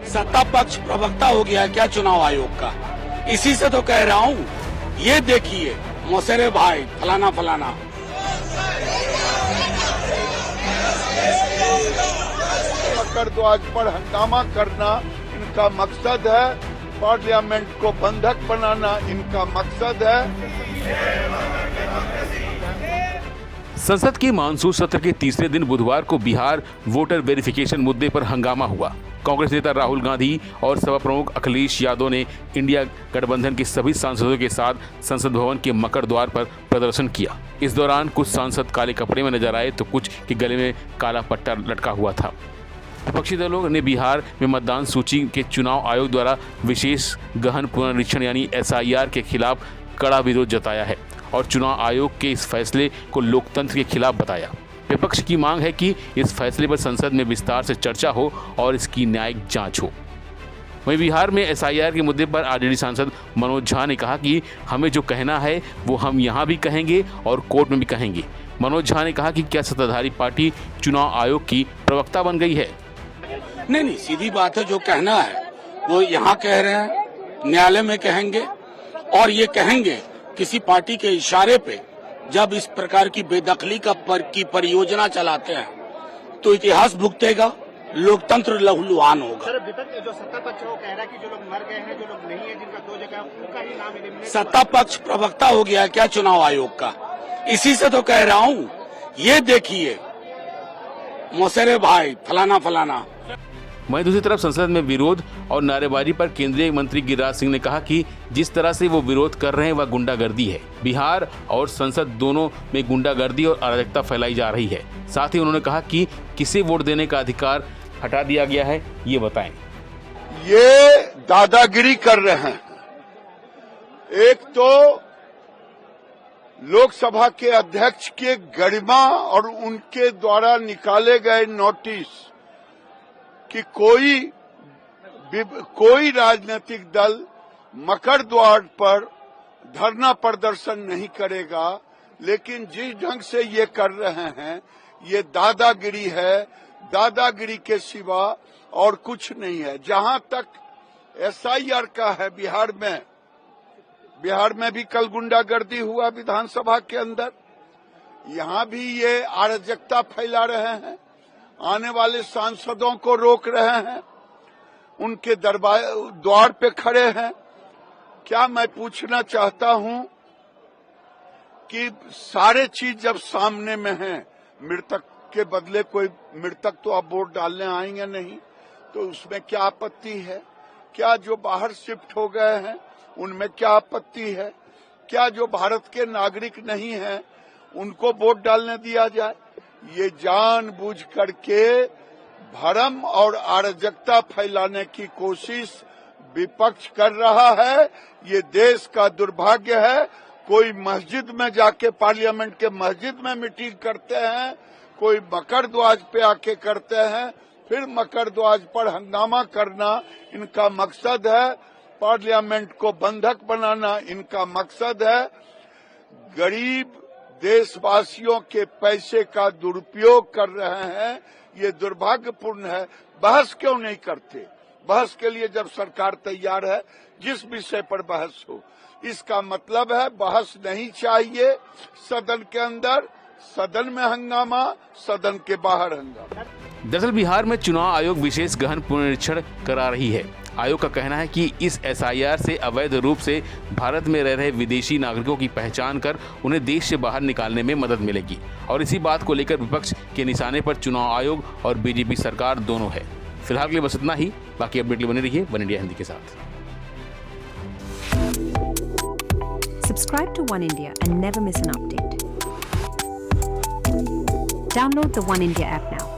सत्ता पक्ष प्रवक्ता हो गया है क्या चुनाव आयोग का? इसी से तो कह रहा हूँ, ये देखिए मौसेरे भाई फलाना फलाना। मकर ध्वज पर हंगामा करना इनका मकसद है, पार्लियामेंट को बंधक बनाना इनका मकसद है। संसद के मानसून सत्र के तीसरे दिन बुधवार को बिहार वोटर वेरिफिकेशन मुद्दे पर हंगामा हुआ। कांग्रेस नेता राहुल गांधी और सपा प्रमुख अखिलेश यादव ने इंडिया गठबंधन के सभी सांसदों के साथ संसद भवन के मकर द्वार पर प्रदर्शन किया। इस दौरान कुछ सांसद काले कपड़े में नजर आए तो कुछ के गले में काला पट्टा लटका हुआ था। विपक्षी दलों ने बिहार में मतदान सूची के चुनाव आयोग द्वारा विशेष गहन पुनरीक्षण यानी SIR के खिलाफ कड़ा विरोध जताया है और चुनाव आयोग के इस फैसले को लोकतंत्र के खिलाफ बताया। विपक्ष की मांग है कि इस फैसले पर संसद में विस्तार से चर्चा हो और इसकी न्यायिक जांच हो। वहीं बिहार में SIR के मुद्दे पर RJD सांसद मनोज झा ने कहा कि हमें जो कहना है वो हम यहाँ भी कहेंगे और कोर्ट में भी कहेंगे। मनोज झा ने कहा कि क्या सत्ताधारी पार्टी चुनाव आयोग की प्रवक्ता बन गई है? नहीं, सीधी बात है, जो कहना है वो यहाँ कह रहे हैं, न्यायालय में कहेंगे और ये कहेंगे किसी पार्टी के इशारे पे जब इस प्रकार की बेदखली की परियोजना चलाते हैं तो इतिहास भुगतेगा, लोकतंत्र लहूलुहान होगा। सर, विपक्ष जो सत्ता पक्ष है वो कह रहा है कि जो लोग मर गए हैं, जो लोग नहीं है, जिनका 2 जगह उनका ही नाम एलिमिनेट। सत्ता पक्ष प्रवक्ता हो गया है क्या चुनाव आयोग का? इसी से तो कह रहा हूँ, ये देखिए मौसेरे भाई फलाना फलाना। वहीं दूसरी तरफ संसद में विरोध और नारेबाजी पर केंद्रीय मंत्री गिरिराज सिंह ने कहा कि जिस तरह से वो विरोध कर रहे हैं वह गुंडागर्दी है। बिहार और संसद दोनों में गुंडागर्दी और अराजकता फैलाई जा रही है। साथ ही उन्होंने कहा कि किसे वोट देने का अधिकार हटा दिया गया है, ये बताएं। ये दादागिरी कर रहे हैं। एक तो लोकसभा के अध्यक्ष के गरिमा और उनके द्वारा निकाले गए नोटिस कि कोई राजनीतिक दल मकर द्वार पर धरना प्रदर्शन नहीं करेगा, लेकिन जिस ढंग से ये कर रहे हैं ये दादागिरी है। दादागिरी के सिवा और कुछ नहीं है। जहां तक SIR का है, बिहार में भी कल गुंडागर्दी हुआ विधानसभा के अंदर। यहां भी ये अराजकता फैला रहे हैं, आने वाले सांसदों को रोक रहे हैं, उनके द्वार पे खड़े हैं। क्या मैं पूछना चाहता हूं कि सारे चीज जब सामने में है, मृतक के बदले कोई मृतक तो अब वोट डालने आएंगे नहीं, तो उसमें क्या आपत्ति है? क्या जो बाहर शिफ्ट हो गए हैं उनमें क्या आपत्ति है? क्या जो भारत के नागरिक नहीं हैं उनको वोट डालने दिया जाए? ये जानबूझ करके भ्रम और अराजकता फैलाने की कोशिश विपक्ष कर रहा है। ये देश का दुर्भाग्य है। कोई मस्जिद में जाके, पार्लियामेंट के मस्जिद में मीटिंग करते हैं, कोई मकर ध्वज पे आके करते हैं, फिर मकर ध्वज पर हंगामा करना इनका मकसद है, पार्लियामेंट को बंधक बनाना इनका मकसद है। गरीब देशवासियों के पैसे का दुरुपयोग कर रहे हैं, ये दुर्भाग्यपूर्ण है। बहस क्यों नहीं करते? बहस के लिए जब सरकार तैयार है, जिस विषय पर बहस हो, इसका मतलब है बहस नहीं चाहिए। सदन के अंदर, सदन में हंगामा, सदन के बाहर हंगामा। दरअसल बिहार में चुनाव आयोग विशेष गहन पुनरीक्षण करा रही है। आयोग का कहना है कि इस SIR से अवैध रूप से भारत में रह रहे विदेशी नागरिकों की पहचान कर उन्हें देश से बाहर निकालने में मदद मिलेगी और इसी बात को लेकर विपक्ष के निशाने पर चुनाव आयोग और BJP सरकार दोनों है। फिलहाल के लिए बस इतना ही। बाकी अपडेट बने रहिए वन इंडिया हिंदी के साथ। Subscribe to One India and never miss an update. Download the One India app now.